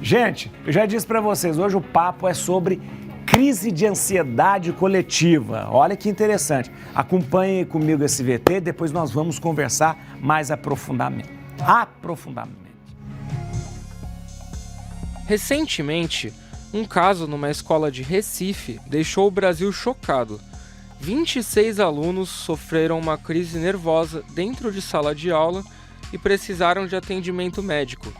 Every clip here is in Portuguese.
Gente, eu já disse para vocês, hoje o papo é sobre crise de ansiedade coletiva. Olha que interessante. Acompanhe comigo esse VT, depois nós vamos conversar mais aprofundadamente. Recentemente, um caso numa escola de Recife deixou o Brasil chocado. 26 alunos sofreram uma crise nervosa dentro de sala de aula e precisaram de atendimento médico.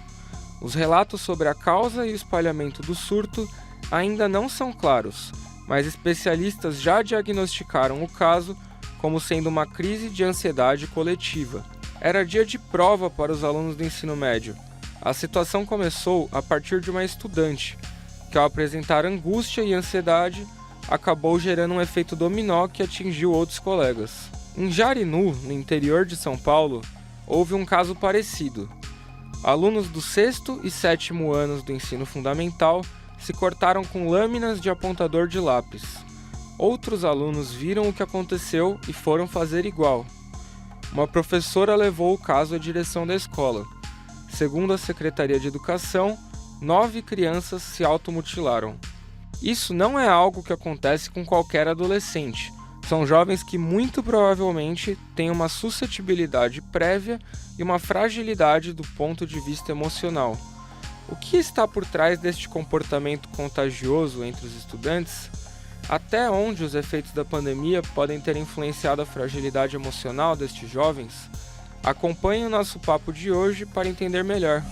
Os relatos sobre a causa e o espalhamento do surto ainda não são claros, mas especialistas já diagnosticaram o caso como sendo uma crise de ansiedade coletiva. Era dia de prova para os alunos do ensino médio. A situação começou a partir de uma estudante, que ao apresentar angústia e ansiedade, acabou gerando um efeito dominó que atingiu outros colegas. Em Jarinu, no interior de São Paulo, houve um caso parecido. Alunos do 6º e 7º anos do ensino fundamental se cortaram com lâminas de apontador de lápis. Outros alunos viram o que aconteceu e foram fazer igual. Uma professora levou o caso à direção da escola. Segundo a Secretaria de Educação, 9 crianças se automutilaram. Isso não é algo que acontece com qualquer adolescente. São jovens que muito provavelmente têm uma suscetibilidade prévia e uma fragilidade do ponto de vista emocional. O que está por trás deste comportamento contagioso entre os estudantes? Até onde os efeitos da pandemia podem ter influenciado a fragilidade emocional destes jovens? Acompanhe o nosso papo de hoje para entender melhor.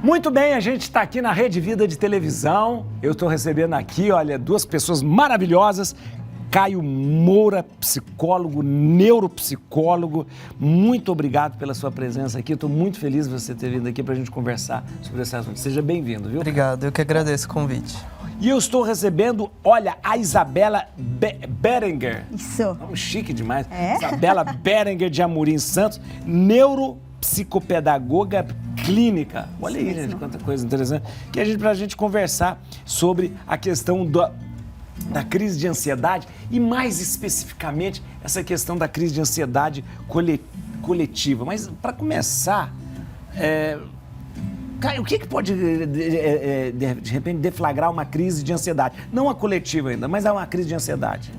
Muito bem, a gente está aqui na Rede Vida de televisão. Eu estou recebendo aqui, olha, duas pessoas maravilhosas. Caio Moura, psicólogo, neuropsicólogo. Muito obrigado pela sua presença aqui. Estou muito feliz de você ter vindo aqui para a gente conversar sobre esse assunto. Seja bem-vindo, viu? Obrigado, eu que agradeço o convite. E eu estou recebendo, olha, a Isabela Berenger. Isso. Nome chique demais. É? Isabela Berenger de Amorim Santos, neuropsicopedagoga clínica. Olha aí, gente, quanta coisa interessante. Que pra gente conversar sobre a questão da crise de ansiedade e, mais especificamente, essa questão da crise de ansiedade coletiva. Mas, para começar, Caio, o que pode, de repente, deflagrar uma crise de ansiedade? Não a coletiva ainda, mas é uma crise de ansiedade.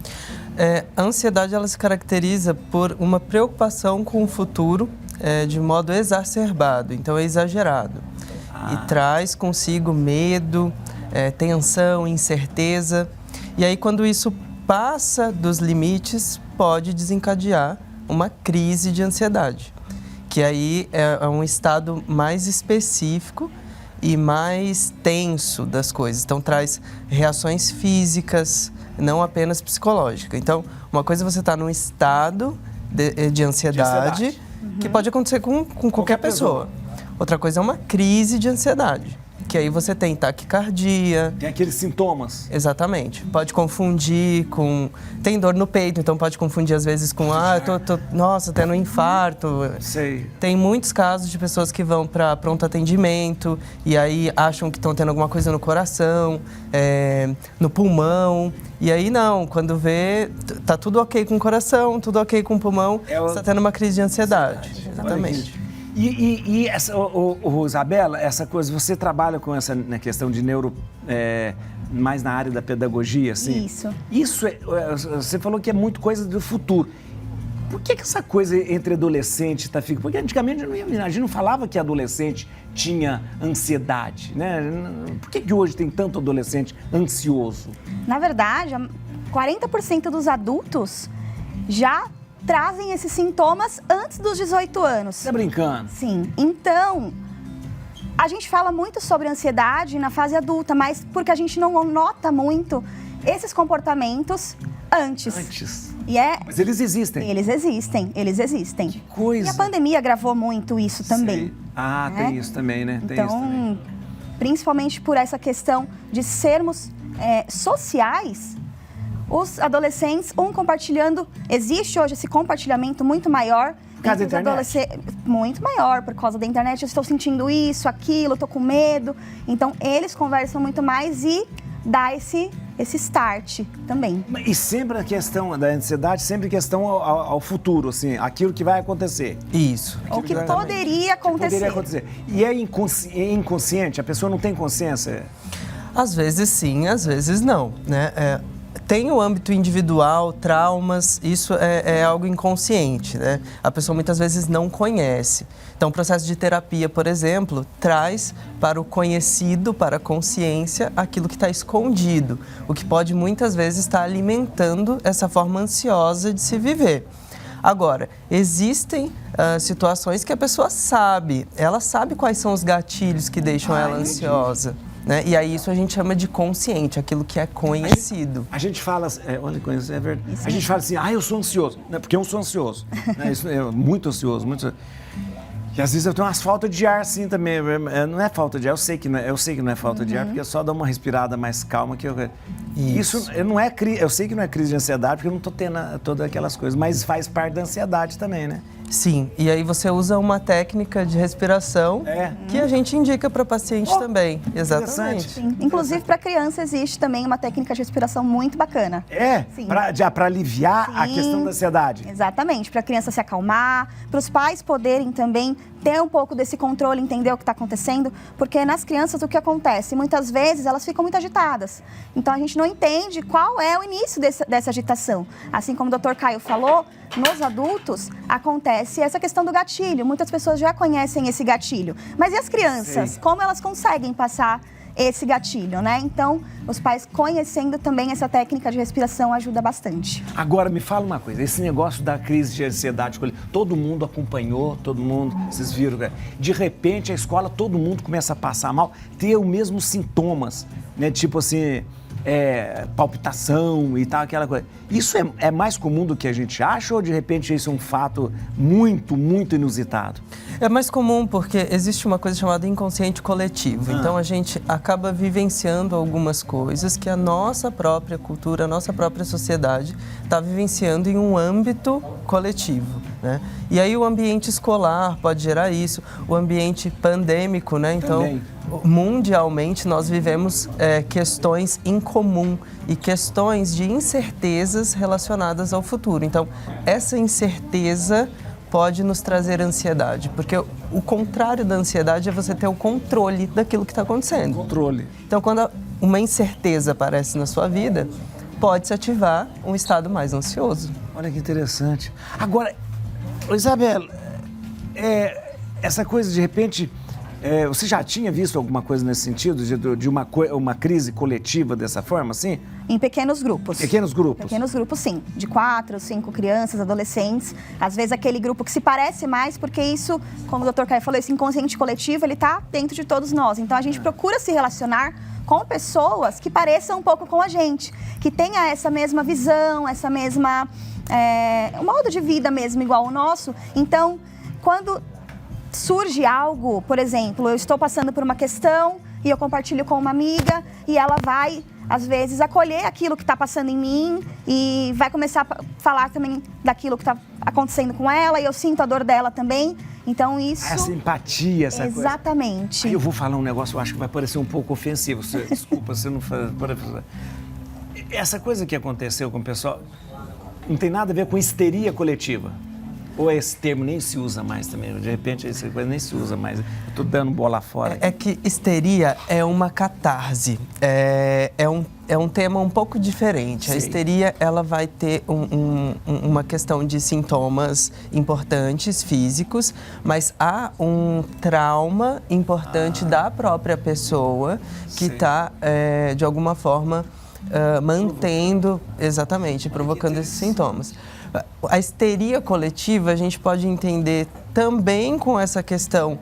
A ansiedade ela se caracteriza por uma preocupação com o futuro de modo exacerbado, então é exagerado. E traz consigo medo, tensão, incerteza. E aí, quando isso passa dos limites, pode desencadear uma crise de ansiedade, que aí é um estado mais específico e mais tenso das coisas. Então, traz reações físicas, não apenas psicológicas. Então, uma coisa é você estar num estado de ansiedade, que pode acontecer com qualquer pessoa. Outra coisa é uma crise de ansiedade, que aí você tem taquicardia. Tem aqueles sintomas. Exatamente. Pode confundir com... Tem dor no peito, então pode confundir às vezes com... nossa, tendo um infarto. Sei. Tem muitos casos de pessoas que vão para pronto atendimento e aí acham que estão tendo alguma coisa no coração, no pulmão. E aí não, quando vê, tá tudo ok com o coração, tudo ok com o pulmão, você está tendo uma crise de ansiedade. Exatamente. E essa, Isabela, essa coisa, você trabalha com essa na questão de mais na área da pedagogia, assim? Isso. Você falou que é muito coisa do futuro. Por que essa coisa entre adolescente está ficando? Porque antigamente a gente não falava que adolescente tinha ansiedade, né? Por que hoje tem tanto adolescente ansioso? Na verdade, 40% dos adultos já trazem esses sintomas antes dos 18 anos. Você tá brincando? Sim. Então, a gente fala muito sobre ansiedade na fase adulta, mas porque a gente não nota muito esses comportamentos antes. Mas eles existem? Eles existem. Que coisa! E a pandemia agravou muito isso também. Sei. Tem isso também, né? Tem isso também. Principalmente por essa questão de sermos sociais, os adolescentes, compartilhando, existe hoje esse compartilhamento muito maior. Por causa da internet? Muito maior, por causa da internet. Eu estou sentindo isso, aquilo, estou com medo. Então, eles conversam muito mais e dá esse esse start também. E sempre a questão da ansiedade, sempre questão ao futuro, assim, aquilo que vai acontecer. Isso. O que poderia acontecer. E é inconsciente? A pessoa não tem consciência? Às vezes sim, às vezes não, né? Tem o âmbito individual, traumas, isso é algo inconsciente, né? A pessoa muitas vezes não conhece. Então, o processo de terapia, por exemplo, traz para o conhecido, para a consciência, aquilo que está escondido, o que pode muitas vezes estar alimentando essa forma ansiosa de se viver. Agora, existem situações que a pessoa sabe, ela sabe quais são os gatilhos que deixam ela ansiosa. Né? E aí isso a gente chama de consciente, aquilo que é conhecido. A gente fala, olha, é verdade. A gente fala assim, eu sou ansioso, né? Porque eu sou ansioso. Né? Isso é muito ansioso, muito. E às vezes eu tenho umas faltas de ar assim também. Não é falta de ar, eu sei que não é falta de ar, porque é só dar uma respirada mais calma que eu. Isso não é eu sei que não é crise de ansiedade, porque eu não estou tendo todas aquelas coisas, mas faz parte da ansiedade também, né? Sim, e aí você usa uma técnica de respiração que a gente indica para paciente também. Exatamente. Sim. Inclusive, para criança existe também uma técnica de respiração muito bacana. Sim. Para aliviar a questão da ansiedade. Exatamente, para a criança se acalmar, para os pais poderem também ter um pouco desse controle, entender o que está acontecendo, porque nas crianças o que acontece? Muitas vezes elas ficam muito agitadas. Então a gente não entende qual é o início dessa agitação. Assim como o Dr. Caio falou, nos adultos acontece essa questão do gatilho. Muitas pessoas já conhecem esse gatilho. Mas e as crianças? Sim. Como elas conseguem passar esse gatilho, né? Então, os pais conhecendo também essa técnica de respiração ajuda bastante. Agora, me fala uma coisa, esse negócio da crise de ansiedade, todo mundo acompanhou, vocês viram, né? De repente a escola, todo mundo começa a passar mal, ter os mesmos sintomas, né? Tipo assim, palpitação e tal, aquela coisa. Isso é mais comum do que a gente acha ou de repente isso é um fato muito, muito inusitado? É mais comum porque existe uma coisa chamada inconsciente coletivo. Então a gente acaba vivenciando algumas coisas que a nossa própria cultura, a nossa própria sociedade está vivenciando em um âmbito coletivo, né? E aí o ambiente escolar pode gerar isso, o ambiente pandêmico, né? Então, também. Mundialmente nós vivemos questões em comum e questões de incertezas relacionadas ao futuro. Então, essa incerteza pode nos trazer ansiedade, porque o contrário da ansiedade é você ter o controle daquilo que está acontecendo. Controle. Então, quando uma incerteza aparece na sua vida, pode-se ativar um estado mais ansioso. Olha que interessante. Agora, Isabela, essa coisa de repente, você já tinha visto alguma coisa nesse sentido, de uma crise coletiva dessa forma, assim? Em pequenos grupos. Pequenos grupos? Pequenos grupos, sim. De 4, 5 crianças, adolescentes. Às vezes aquele grupo que se parece mais, porque isso, como o Dr. Caio falou, esse inconsciente coletivo, ele está dentro de todos nós. Então, a gente procura se relacionar com pessoas que pareçam um pouco com a gente, que tenha essa mesma visão, essa mesma... um modo de vida mesmo igual ao nosso. Então, quando surge algo, por exemplo, eu estou passando por uma questão e eu compartilho com uma amiga e ela vai, às vezes, acolher aquilo que está passando em mim e vai começar a falar também daquilo que está acontecendo com ela e eu sinto a dor dela também. Então, isso... Essa empatia, essa coisa. Exatamente. Aí eu vou falar um negócio, eu acho que vai parecer um pouco ofensivo. Desculpa, você não faz... Essa coisa que aconteceu com o pessoal não tem nada a ver com histeria coletiva. Ou esse termo nem se usa mais também? De repente, essa coisa nem se usa mais. Eu tô dando bola fora. É que histeria é uma catarse. É um tema um pouco diferente. Sim. A histeria, ela vai ter uma questão de sintomas importantes, físicos, mas há um trauma importante da própria pessoa que está, de alguma forma, mantendo, exatamente, provocando esses sintomas. A histeria coletiva a gente pode entender também com essa questão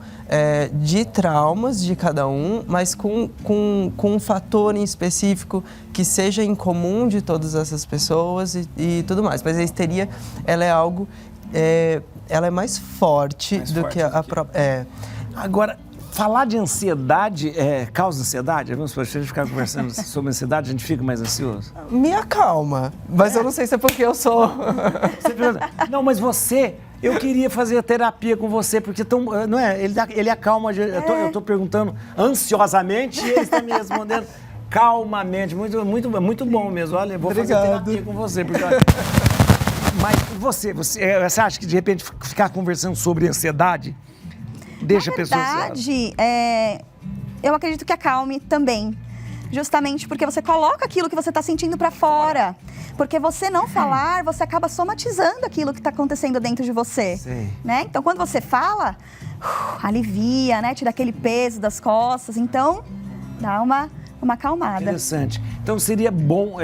de traumas de cada um, mas com um fator em específico que seja em comum de todas essas pessoas e tudo mais. Mas a histeria, ela é algo, ela é mais forte do que a própria... Agora, falar de ansiedade causa ansiedade? Vamos supor, se a gente ficar conversando sobre ansiedade, a gente fica mais ansioso? Me acalma, mas eu não sei se é porque eu sou... Você pensa, não, mas eu queria fazer a terapia com você, porque ele acalma, eu tô perguntando ansiosamente e ele está me respondendo. calmamente, muito bom mesmo. Olha, eu vou fazer terapia com você, porque mas você acha que de repente ficar conversando sobre ansiedade deixa a pessoa... Na verdade, eu acredito que acalme também. Justamente porque você coloca aquilo que você está sentindo para fora. Porque você não falar, você acaba somatizando aquilo que está acontecendo dentro de você. Sim. Né? Então, quando você fala, alivia, né? Tira aquele peso das costas. Então, dá uma acalmada. Interessante. Então seria bom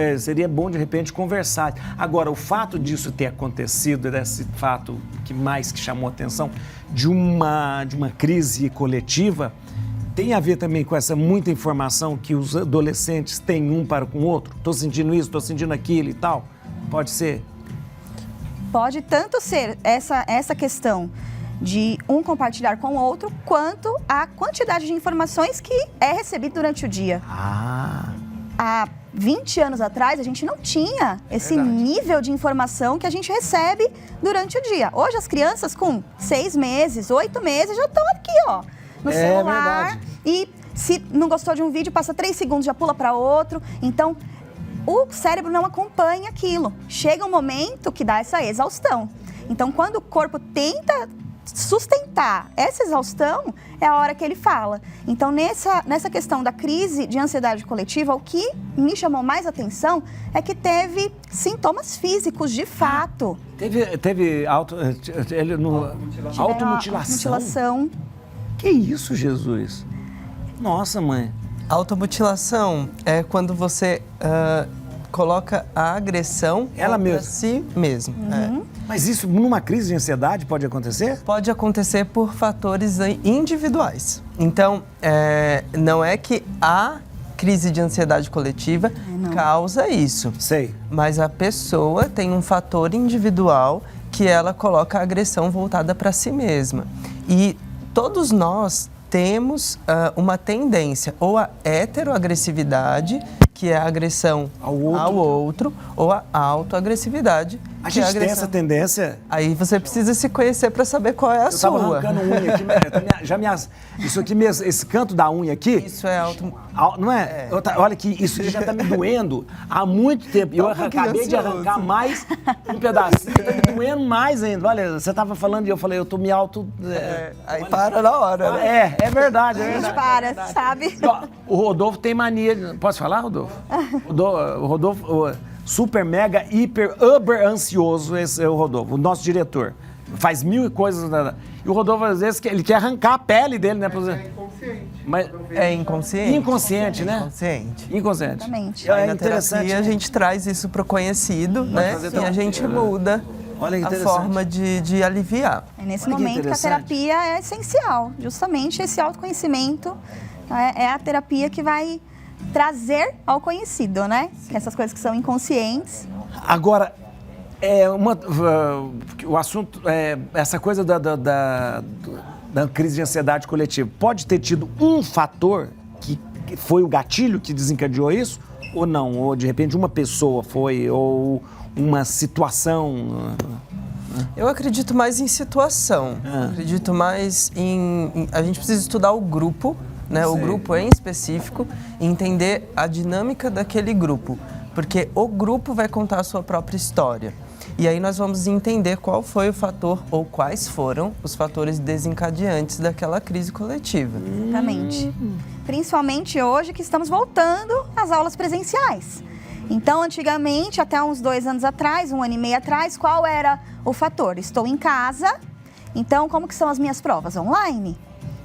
de repente conversar. Agora, o fato disso ter acontecido, desse fato que chamou a atenção, de uma crise coletiva, tem a ver também com essa muita informação que os adolescentes têm um para com o outro? Estou sentindo isso, estou sentindo aquilo e tal? Pode ser? Pode tanto ser essa questão de um compartilhar com o outro, quanto a quantidade de informações que é recebida durante o dia. Há 20 anos atrás, a gente não tinha esse nível de informação que a gente recebe durante o dia. Hoje, as crianças com 6 meses, 8 meses, já estão aqui, ó, no celular. Verdade. E se não gostou de um vídeo, passa 3 segundos, já pula para outro. Então, o cérebro não acompanha aquilo. Chega um momento que dá essa exaustão. Então, quando o corpo tenta sustentar essa exaustão, é a hora que ele fala. Então, nessa questão da crise de ansiedade coletiva, o que me chamou mais atenção é que teve sintomas físicos, de fato. Teve automutilação? Que isso, Jesus? Nossa, mãe. Automutilação é quando você coloca a agressão contra si mesmo. Mas isso numa crise de ansiedade pode acontecer? Pode acontecer por fatores individuais. Então, não é que a crise de ansiedade coletiva causa isso. Sei. Mas a pessoa tem um fator individual que ela coloca a agressão voltada para si mesma. E todos nós temos uma tendência ou a heteroagressividade, que é a agressão ao outro, ou a autoagressividade. A gente tem essa tendência. Aí você precisa se conhecer para saber qual é a sua. Eu tava arrancando unha aqui, isso aqui mesmo, esse canto da unha aqui. Isso é não é? Olha que isso já tá me doendo há muito tempo. Eu acabei de arrancar mais um pedacinho, tá me doendo mais ainda. Olha, você tava falando e eu falei, eu tô me aí para na hora, né? É verdade. A gente para, sabe? O Rodolfo tem mania. Posso falar, Rodolfo? O Rodolfo, super, mega, hiper, uber ansioso, esse é o Rodolfo, o nosso diretor. Faz 1000 coisas. E o Rodolfo, às vezes, ele quer arrancar a pele dele, né? Mas é inconsciente. Mas é inconsciente? Inconsciente, né? Inconsciente. Exatamente. É interessante. A gente traz isso para o conhecido, né? E a gente muda a forma de aliviar. É nesse momento que a terapia é essencial. Justamente esse autoconhecimento é a terapia que vai trazer ao conhecido, né? Que essas coisas que são inconscientes. Agora, o assunto, essa coisa da crise de ansiedade coletiva, pode ter tido um fator que foi o gatilho que desencadeou isso? Ou não? Ou, de repente, uma pessoa foi, ou uma situação? Eu acredito mais em situação. Acredito mais a gente precisa estudar o grupo, né? O grupo em específico, e entender a dinâmica daquele grupo. Porque o grupo vai contar a sua própria história. E aí nós vamos entender qual foi o fator ou quais foram os fatores desencadeantes daquela crise coletiva. Exatamente. Principalmente hoje que estamos voltando às aulas presenciais. Então, antigamente, até uns 2 anos atrás, 1 ano e meio atrás, qual era o fator? Estou em casa, então como que são as minhas provas? Online?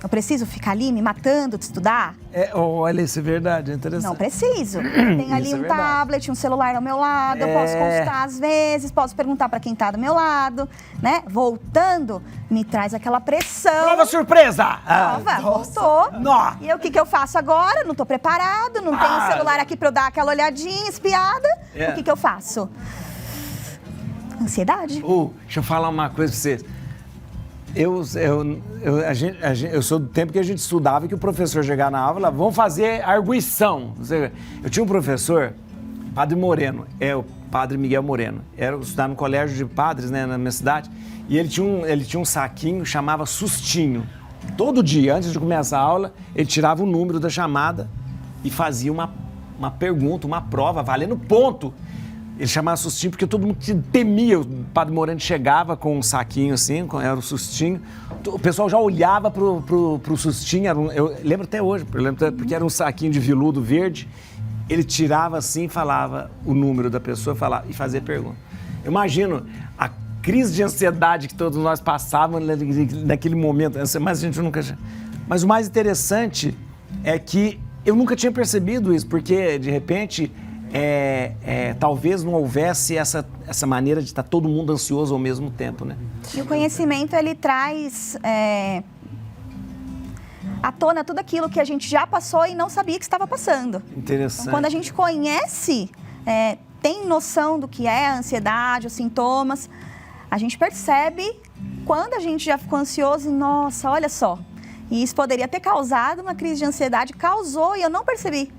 Eu preciso ficar ali me matando de estudar? Olha, isso é verdade, é interessante. Não preciso. Tem ali um tablet, um celular ao meu lado, eu posso consultar às vezes, posso perguntar para quem está do meu lado, né? Voltando, me traz aquela pressão. Prova surpresa! Voltou. E o que eu faço agora? Não estou preparado, não tenho celular aqui para eu dar aquela olhadinha espiada. O que eu faço? Ansiedade. Deixa eu falar uma coisa para vocês. Eu sou do tempo que a gente estudava, que o professor chegava na aula e falava, vamos fazer arguição. Eu tinha um professor, Padre Moreno, o Padre Miguel Moreno. Eu estudava no colégio de padres, né, na minha cidade, e ele tinha um saquinho, chamava sustinho. Todo dia, antes de começar a aula, ele tirava o número da chamada e fazia uma uma pergunta, uma prova, valendo ponto. Ele chamava sustinho porque todo mundo temia. O Padre Morandi chegava com um saquinho assim, era o sustinho. O pessoal já olhava pro sustinho, eu lembro até hoje, porque era um saquinho de veludo verde. Ele tirava assim, falava o número da pessoa e fazia pergunta. Eu imagino a crise de ansiedade que todos nós passávamos naquele momento, mas a gente nunca... Mas o mais interessante é que eu nunca tinha percebido isso, porque, de repente, talvez não houvesse essa maneira de estar todo mundo ansioso ao mesmo tempo, né? E o conhecimento, ele traz à tona tudo aquilo que a gente já passou e não sabia que estava passando. Interessante. Então, quando a gente conhece, tem noção do que é a ansiedade, os sintomas, a gente percebe quando a gente já ficou ansioso e, nossa, olha só, e isso poderia ter causado uma crise de ansiedade, causou e eu não percebi.